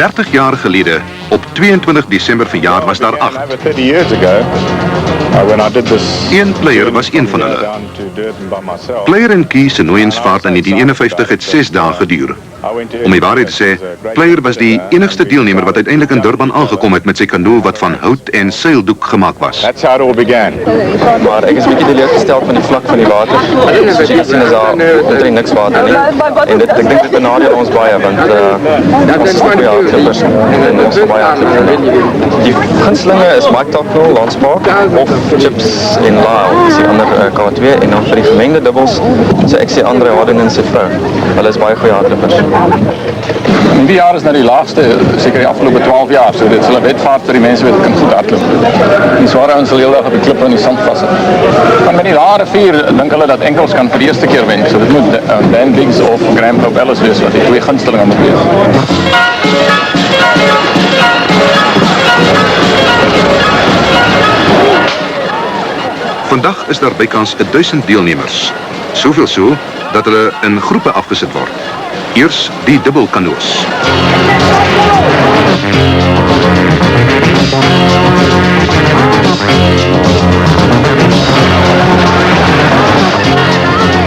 30 jaar gelede, op 22 Desember verjaar was daar 8. Een player was een van hulle. Player en Key se nooiensvaart in 1951 het 6 dae geduur. Om die waarheid te sê, Player was die enigste deelnemer wat uiteindelik in Durban aangekom het met sy kanoe wat van hout en seildoek gemaak was. Maar ek is 'n bietjie teleurgesteld van die vlak van die water. Soos jy sien is daar omtrent niks water nie. En ek dink dit benadeel ons baie want ons is baie hardloopers en ons is baie hardloopers. Die gunstelinge is Mike Topnell, Lance Park of Chips en Lyle, is die ander K2 en dan vir die gemengde dubbels, so ek sê Andre Harden en sy vrou. Hulle is baie goeie hardloopers. In die jaar is nou die laagste, seker die afgelope 12 jaar, so dit is 'n wedvaart vir die mense wat kan goed hardloop. Die sware ouens sal heel dag op die klippe in die sand vashit. Maar met die lae rivier dink hulle dat enkels kan vir die eerste keer wen, so dit moet Dan Biggs of Graham Pope Ellis wees wat die twee gunstelinge moet wees. Vandag is daar bykans 1000 deelnemers. Soveel so, dat hulle in groepe afgesit word. Eers die dubbelkanoes.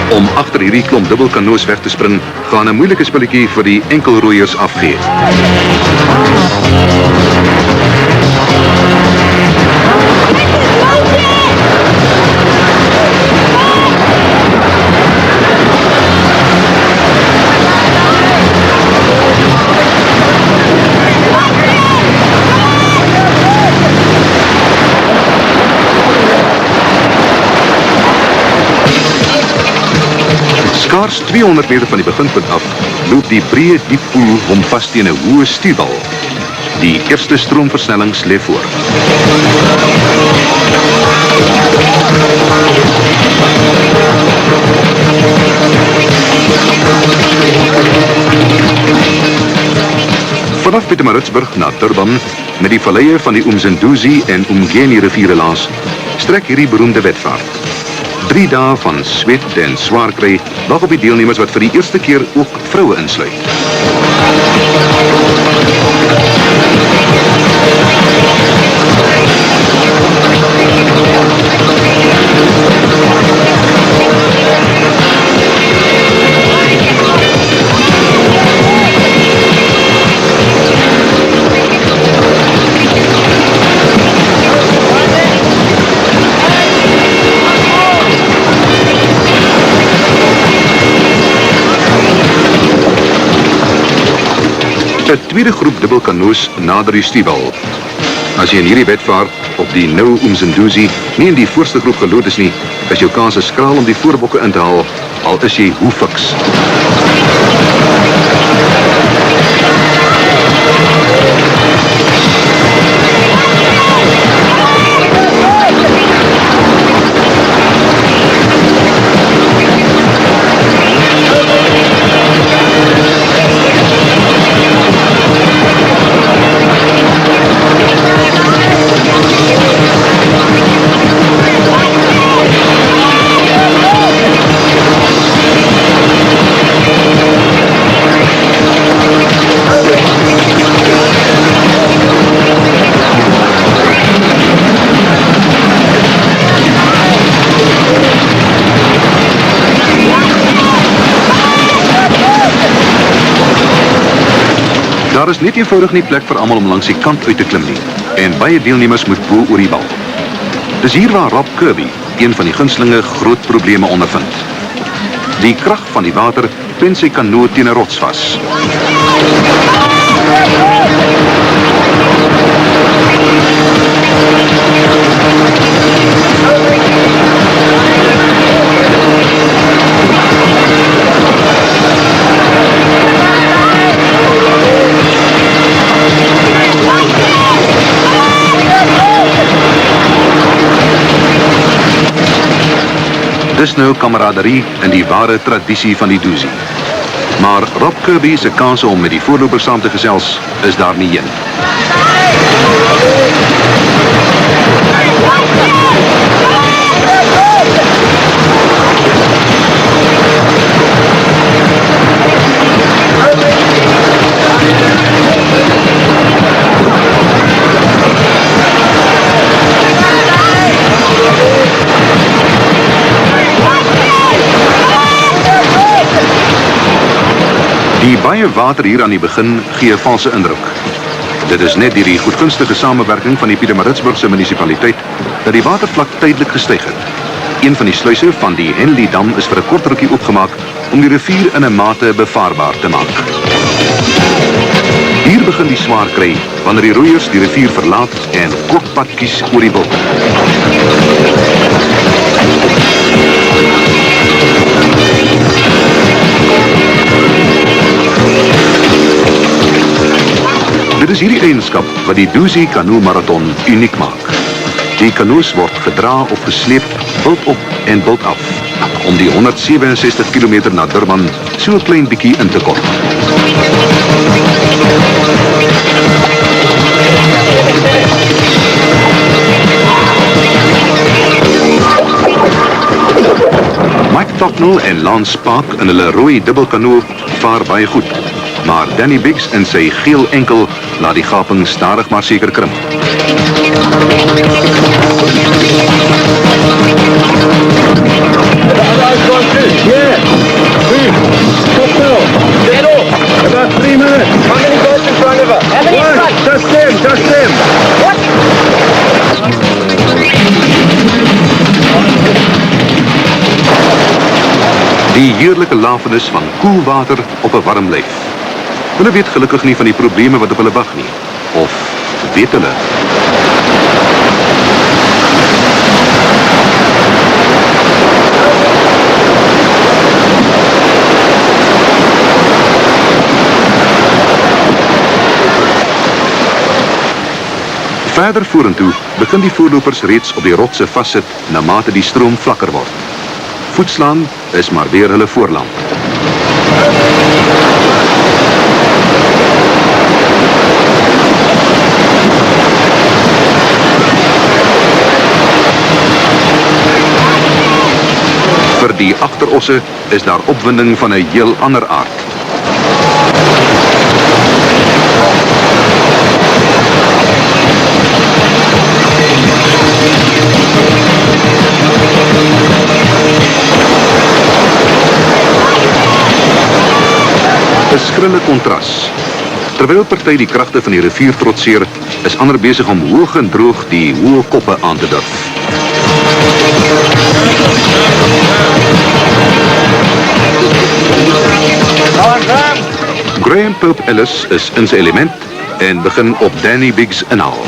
Om agter hierdie klomp dubbelkanoes weg te spring, gaan 'n moeilike spelletjie vir die enkelroeiers afgee. Skaars 200 meter van die beginpunt af, loop die breë dieppoel hom vas teen 'n hoë stuwwal. Die eerste stroomversnellings lê voor. Vanaf Pietermaritzburg na Durban, met die valleie van die Umzinduzi en Umgeni riviere langs, strek hierdie beroemde wedvaart. 3 dae van sweet en swaar kry, wag op die deelnemers wat vir die eerste keer ook vroue insluit. De tweede groep dubbelkanoes nader die stuwwal. As jy in hierdie wedvaart op die Nou Umzinduzi nie in die voorste groep gelood is nie, is jou kans skraal om die voorbokke in te haal, al is jy hoe fiks. Daar is net eenvoudig nie plek vir almal om langs die kant uit te klim nie, en baie deelnemers moet bo oor die bal. Dis hier waar Rob Kirby, een van die gunstelinge, groot probleme ondervind. Die krag van die water pen sy kanoe teen 'n rots vas. Dis nou kameraderie en die ware tradisie van die Duzi. Maar Rob Kirby se kanse om met die voorlopers saam te gesels is daar nie een. Die baie water hier aan die begin gee 'n valse indruk. Dit is net deur die goedgunstige samewerking van die Pietermaritzburgse munisipaliteit dat die watervlak tydelik gestyg het. Een van die sluise van die Henley Dam is vir 'n kort rukkie oopgemaak om die rivier in 'n mate bevaarbaar te maak. Hier begin die swaar kry wanneer die roeiers die rivier verlaat en kokpad kies oor die bult. Dit is hierdie eienskap wat die Dusi Canoe Marathon uniek maak. Die kanoes word gedra of gesleep, bult op en bult af, om die 167 km na Durban so 'n klein bietjie in te kort. Mike Topnell en Lance Park in hulle rooi dubbelkanoe vaar baie goed, maar Danny Biggs in sy geel enkel laat die gaping stadig maar seker krimp. About 3 minutes. How many boats in front of us? How many in front? Just them. What? Die heerlijke lafenis van koel water op 'n warm lyf. Hulle weet gelukkig nie van die probleme wat op hulle wag nie. Of weet hulle? Verder vorentoe begin die voorlopers reeds op die rotse vassit na mate die stroom vlakker word. Voetslaan is maar weer hulle voorland. Vir die agterosse is daar opwinding van 'n heel ander aard. Een skrille kontras. Terwyl party die kragte van die rivier trotseer, is ander besig om hoog en droog die hoë koppe aan te durf. Graham Pope Ellis is in sy element en begin op Danny Biggs inhaal.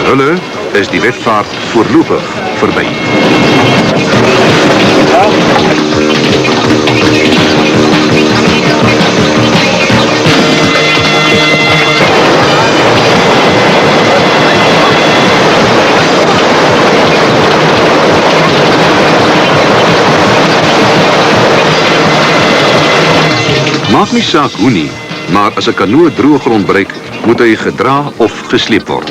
Hulle is die wedvaart voorlopig verby. Maak nie saak hoe nie, maar as 'n kanoe droë grond bereik, moet hy gedra of gesleep word.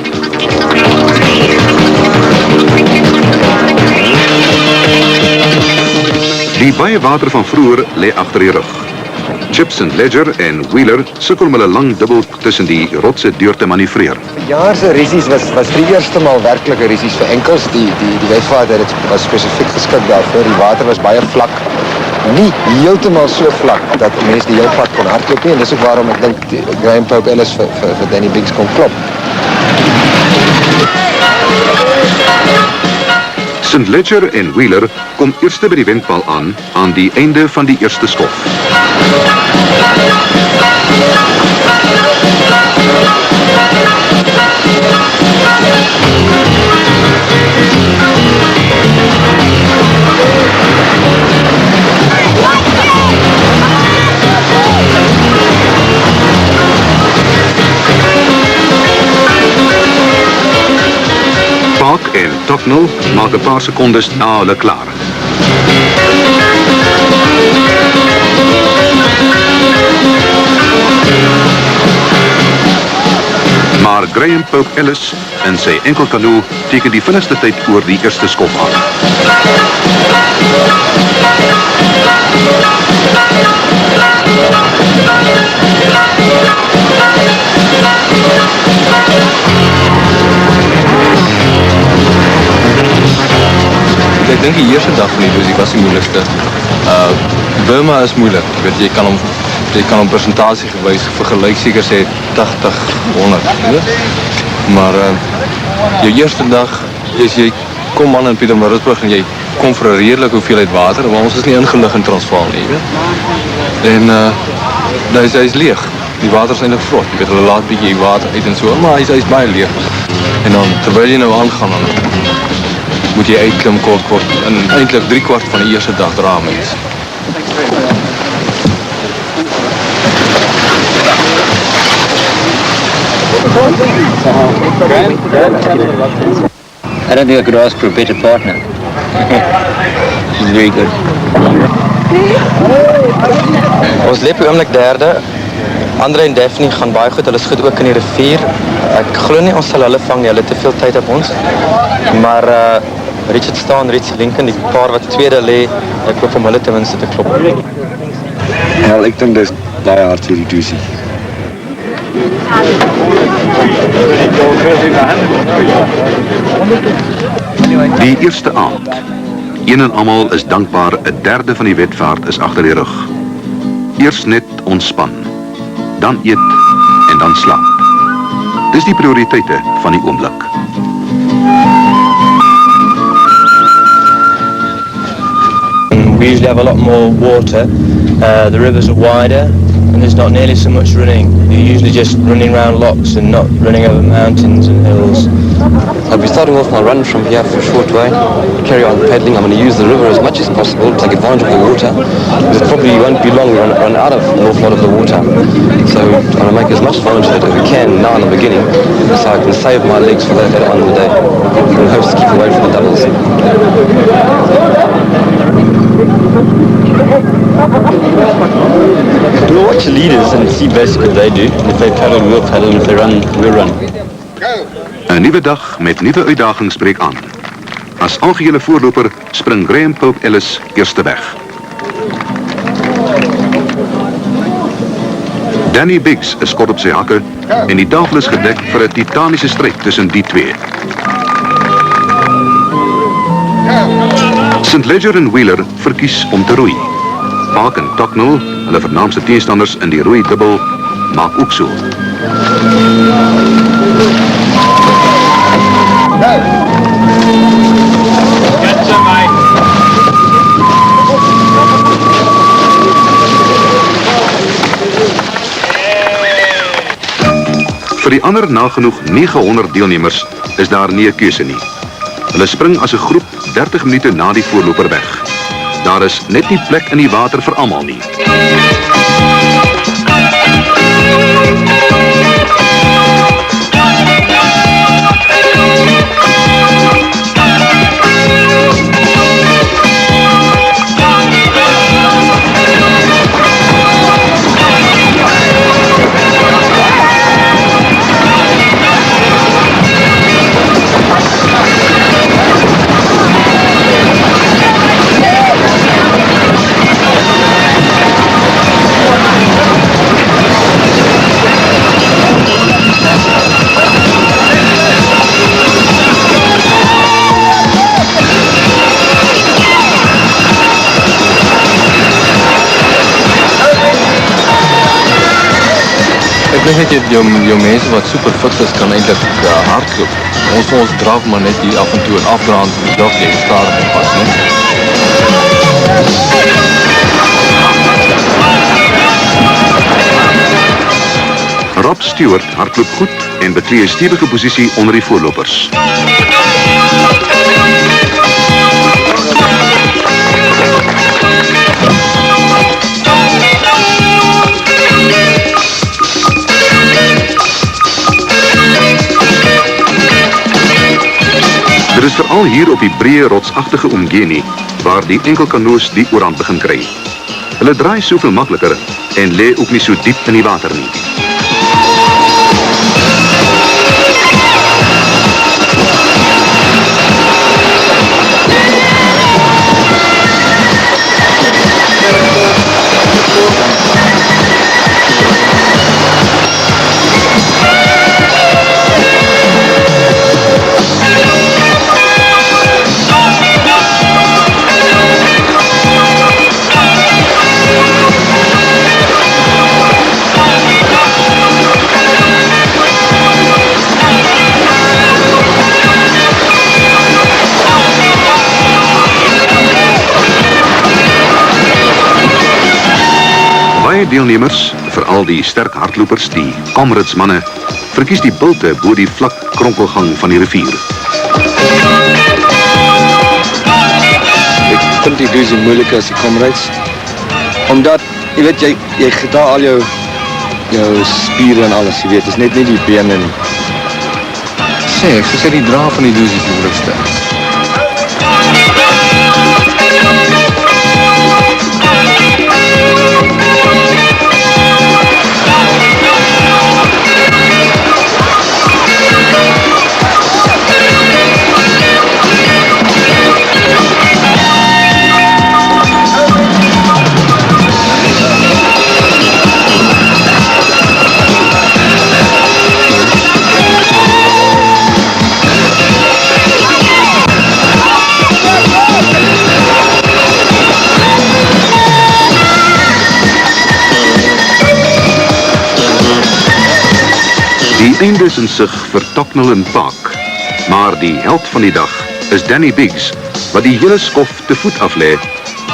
Die baie water van vroeër lê agter die rug. Chips en Ledger en Wheeler sukkel met 'n lang dubbel tussen die rotse deur te manoeuvreer. Jaar se rissies was vir die eerste maal werklike rissies vir enkels. Die wedvaart het was spesifiek geskik daarvoor. Die water was baie vlak. Nie heeltemal so vlak dat mense die heel pad kon hardloop nie. En dis ook waarom ek dink Graham Pope Ellis vir Danny Biggs kon klop. St. Ledger en Wheeler kom eerste by die wendpaal aan die einde van die eerste skof. Park en Topnell maak 'n paar sekondes na hulle klaar. Maar Graham Pope Ellis in sy enkelkanoe teken die vinnigste tyd oor die eerste skop aan. Ek dink die eerste dag van die Lucy was die moeilikste. Burma is moeilik. Jy kan hom presentasie gewys vergelyk seker sê 80-100. Maar jou eerste dag jy kom aan in Pietermaritzburg en jy kom vir 'n redelike hoeveelheid water, maar ons is nie ingelig in Transvaal nie, En hy is leeg. Die water is eintlik vrot. Hulle laat bietjie water uit en so, maar hy is baie leeg. En dan terwyl jy nou aangaan moet jy uitklim kort en eintlik 3/4 van die eerste dag dra mens. I don't think I could ask for a better partner. He's very good. Ons leep op oomblik derde. Andre en Daphne gaan baie goed. Hulle is goed ook in die rivier. Ek glo nie ons sal hulle vang nie. Hulle het te veel tyd op ons. Maar Richard Staan, Richard Lincoln, die paar wat tweede lê, ek hoop om hulle ten minste te klop. Ja, ek dink dis baie hard vir die Dusie. Die eerste aand. Een en almal is dankbaar 'n derde van die wedvaart is agter die rug. Eers net ontspan, dan eet en dan slaap. Dis die prioriteite van die oomblik. We usually have a lot more water. The rivers are wider and there's not nearly so much running. You're usually just running around locks and not running over mountains and hills. I'll be starting off my run from here for a short way, carry on paddling. I'm going to use the river as much as possible to take advantage of the water, because it probably won't be long we run out of an awful lot of the water. So I'm going to make as much advantage of it as we can now in the beginning, so I can save my legs for that later on in the day, and hopes to keep away from the doubles. We'll watch the leaders and see basically what they do. If they paddle, we'll paddle, and if they run, we'll run. 'n Nuwe dag met nuwe uitdagings breek aan. As algehele voorloper spring Graham Pope Ellis eerste weg. Danny Biggs is kort op sy hakke en die tafel is gedek vir 'n titaniese stryd tussen die twee. St. Leger en Wheeler verkies om te roei. Park en Tucknell, hulle vernaamste teenstanders in die roei dubbel, maak ook so. Vir die ander nagenoeg 900 deelnemers is daar nie 'n keuse nie. Hulle spring as 'n groep 30 minute na die voorloper weg. Daar is net nie plek in die water vir almal nie. Ek dink dat jou mense wat super fit is kan eintlik hardloop. Ons draf maar net hier af en toe en afdraand dag jy stadig en pas, né? Rob Stewart hardloop goed en beklee 'n stewige posisie onder die voorlopers. Dit is veral hier op die breë rotsagtige Umgeni waar die enkelkanoes die oorhand begin kry. Hulle draai soveel makliker en lê ook nie so diep in die water nie. Baie deelnemers, veral die sterk hardlopers, die Comrades-manne, verkies die bulte bo die vlak kronkelgang van die rivier. Ek vind die Duzi moeiliker as die Comrades. Omdat, jy weet, jy gedra al jou spiere en alles, jy weet, is net nie die bene nie. Ek sê die dra van die Duzi is die moeilikste. Die einde is in sig vir Tocnell Park, maar die held van die dag is Danny Biggs, wat die hele skof te voet aflê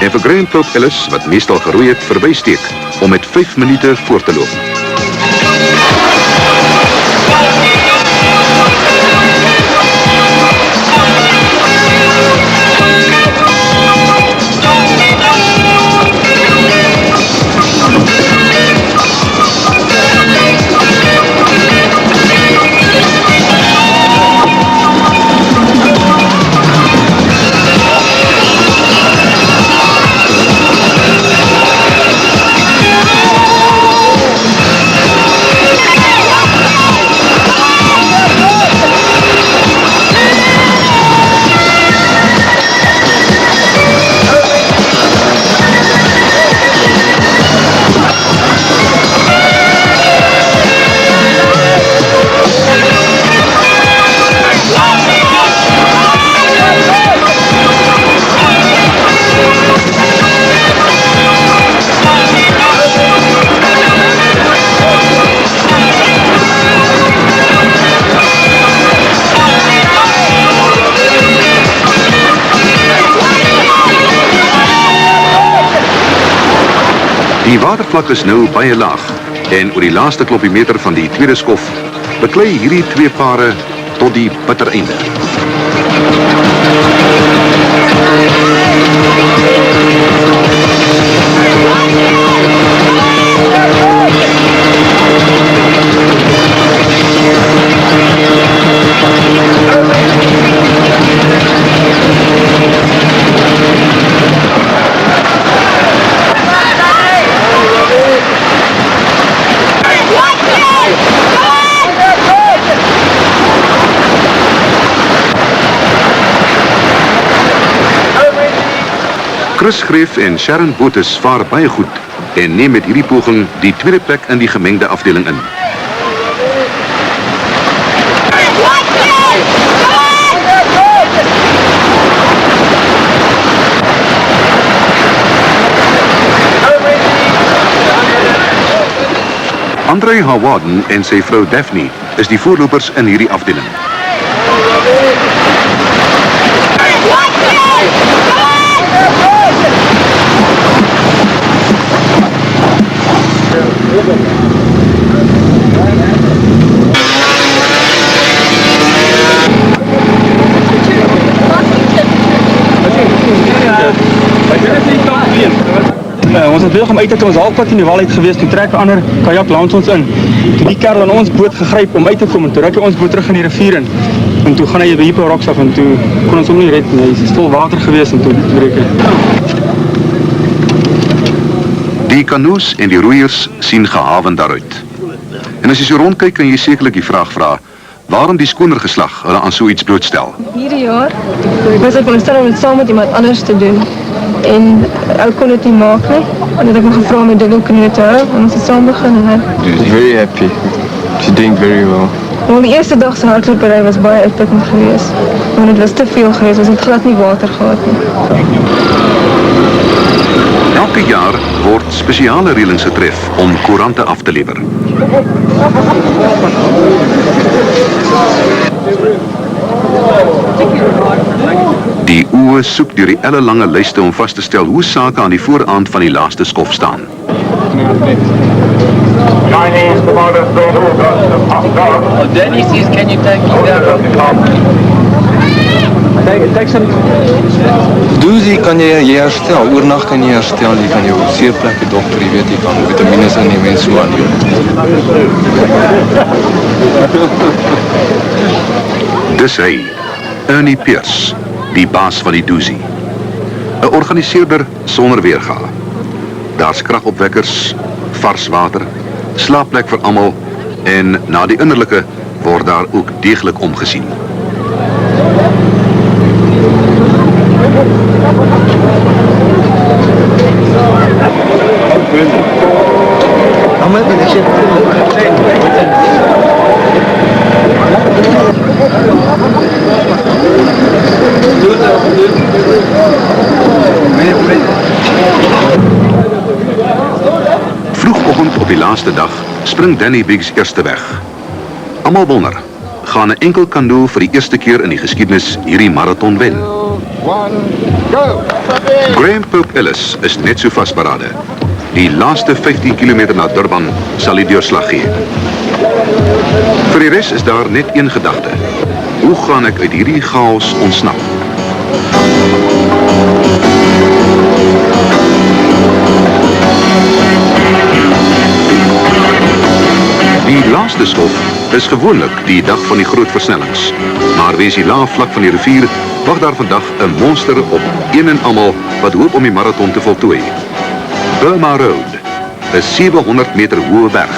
en vir Graham Pope Ellis, wat meestal geroei het, verbysteek om met 5 minute voor te loop. Die watervlak is nou baie laag en oor die laaste kloppie meter van die tweede skof beklei hierdie twee pare tot die bitter einde. Chris Greef en Sharon Botes vaar baie goed en neem met hierdie poging die tweede plek in die gemengde afdeling in. Andre Hawaden en sy vrou Daphne is die voorlopers in hierdie afdeling. Ons het weg om uit te ons halfpad in die wal uit gewees, toe trek 'n ander kajak langs ons in. Toe die kerel aan ons boot gegryp om uit te kom en toe ruk hy ons boot terug in die rivier in. En toe gaan hy by Hippo Rocks af en toe kon ons hom nie red nie. Hy is vol water gewees en toe breek hy. Die kanoes en die roeiers sien gehavend daaruit. En as jy so rondkyk kan jy sekerlik die vraag vra, waarom die skoner geslag hulle aan so iets blootstel? Hierdie jaar was ek veronderstel om dit saam met iemand anders te doen. En ek kon dit nie maak nie. En het ek my gevra om my dubbelknie te hou en ons het saam begin. Dude, very happy. She's doing very well. Want die eerste dag se hardlopery was baie uitputtend geweest. Want dit was te veel geweest, ons het glad nie water gehad nie. Elke jaar word spesiale reëlings getref om koerante af te lewer. Die oë soek deur die ellelange lyste om vas te stel hoe sake aan die vooraand van die laaste skof staan. Chinese commanders don't order. Danny says, can you take me Doozy kan jy herstel, oornag kan jy herstel, jy kan jou seerplek, die dokter, jy weet, jy kan vitamines inneem en so aan. Dis hy, Ernie Pierce, die baas van die Doozy. 'n Organiseerder sonder weerga. Daar's kragopwekkers, vars water, slaapplek vir almal en na die innerlike word daar ook deeglik omgesien. Vroegoggend op die laaste dag spring Danny Biggs eerste weg. Almal wonder, gaan 'n enkel kanoe vir die eerste keer in die geskiedenis hierdie marathon wen? Graham Pope Ellis is net so vasberade. Die laaste 15 km na Durban sal die deurslag gee. Vir die res is daar net een gedagte. Hoe gaan ek uit hierdie chaos ontsnap? Die laaste skof is gewoonlik die dag van die groot versnellings. Maar wees die laaf vlak van die rivier, wag daar vandag 'n monster op een en almal wat hoop om die marathon te voltooi. Burma Road, 'n 700 meter hoë berg.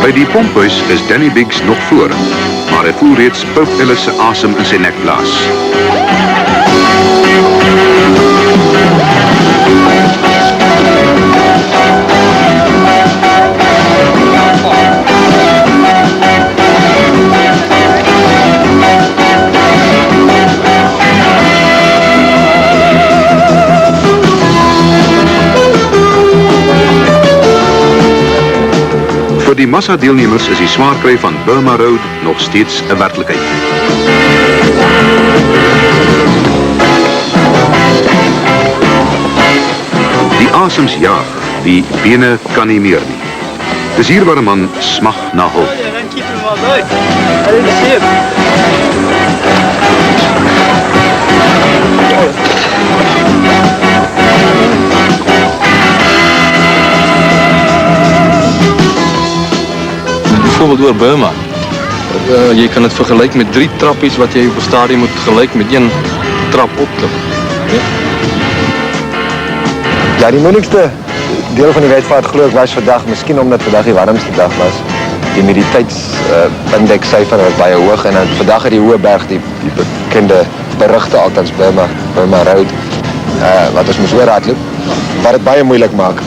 By die pomphuis is Danny Biggs nog voor, maar hy voel reeds Pope Ellis se asem in sy nek blaas. Vir die massa-deelnemers is die swaarkry van Burma Road nog steeds 'n werklikheid. Die asems jaag, die bene kan nie meer nie. Dis hier waar 'n man smag na hulp. Bijvoorbeeld oor Burma. Jy kan dit vergelyk met 3 trappies wat jy op 'n stadium moet gelyk met 1 trap opklim. Ja. Ja, die moeilikste deel van die wedvaart glo ek was vandag, miskien omdat vandag die warmste dag was. Die humiditeitsindex syfer was baie hoog en vandag het die Hoëberg, die bekende berigte althans Burma Road, wat ons moes oorhardloop, wat het baie moeilik maak.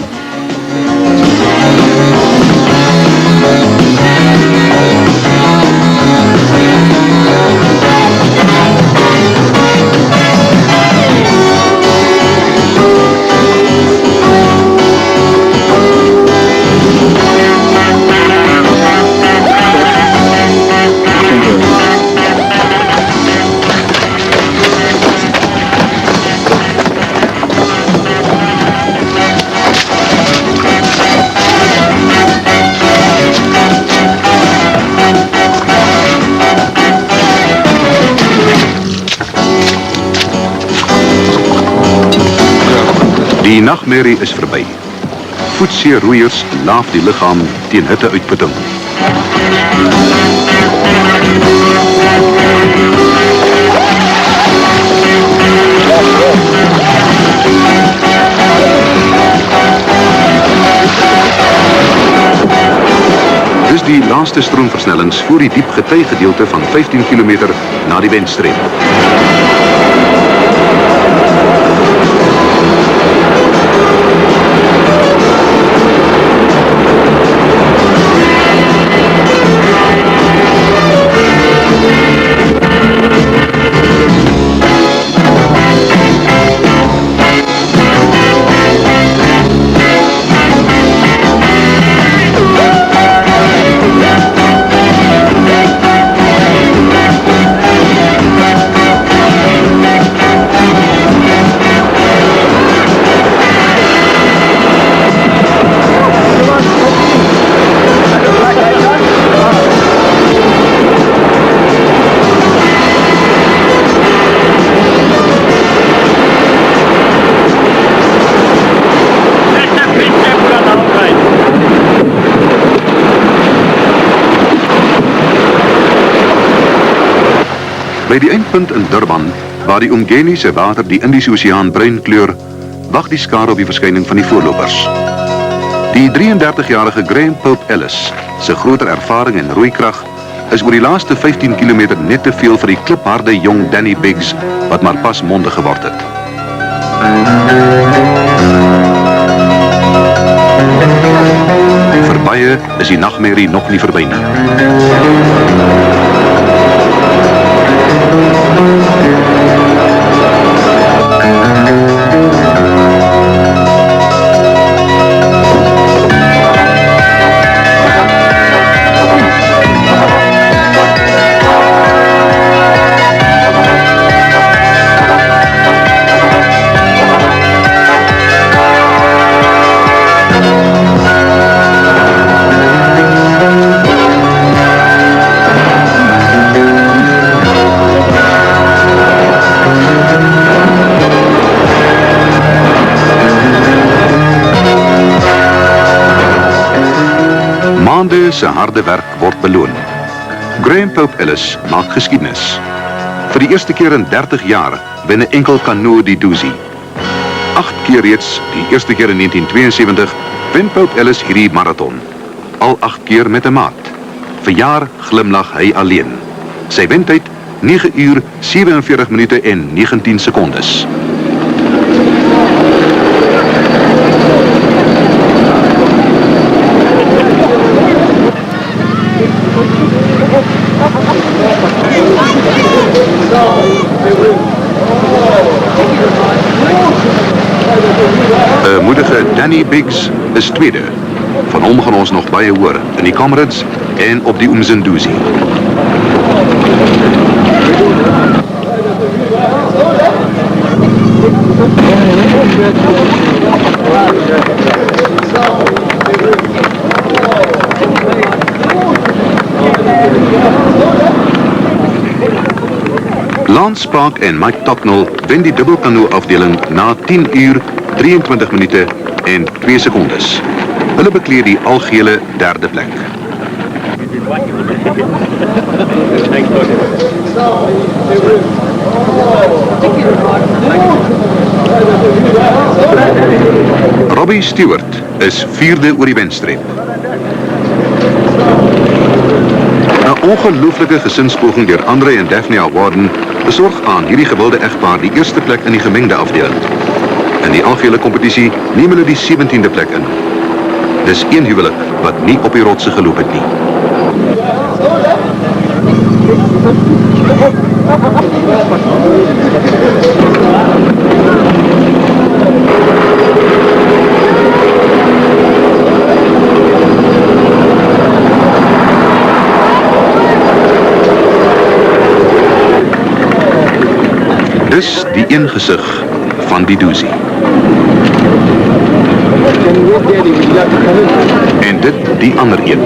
Die nachtmerrie is verby. Voetseer roeiers laaf die liggaam teen hitteuitputting. Dis die laaste stroomversnellings voor die diep getijgedeelte van 15 km na die windstreep. By die eindpunt in Durban, waar die Umgeni se water die Indiese Oseaan bruin kleur, wag die skare op die verskyning van die voorlopers. Die 33-jarige Graham Pope Ellis se groter ervaring en roeikrag is oor die laaste 15 km net te veel vir die klipharde jong Danny Biggs wat maar pas mondig geword het. Vir baie is die nagmerrie nog nie verby nie. Se harde werk word beloon. Graham Pope Ellis maak geskiedenis. Vir die eerste keer in 30 jaar wen 'n enkel kanoe die Dusi. 8 keer reeds, die eerste keer in 1972, wen Pope Ellis hierdie marathon. Al 8 keer met 'n maat. Vir jaar glimlag hy alleen. Sy wentyd 9 uur, 47 minute en 19 sekondes. Moedige Danny Biggs is tweede. Van hom gaan ons nog baie hoor in die Comrades en op die Umzinduzi. Lance Park en Mike Topnell wen die dubbelkanoe afdeling na 10 uur, 23 minute en 2 sekondes. Hulle bekleed die algehele derde plek. Thank you. Stewart is 4de oor die wenstreep. 'n Ongelooflike gesinspoging deur Andre en Daphne Warden besorg aan hierdie gewilde egpaar die eerste plek in die gemengde afdeling. In die algehele kompetisie neem hulle die 17de plek in. Dis een huwelik wat nie op die rotse geloop het nie. Dis die een gesig van die Doozy. En dit die ander een.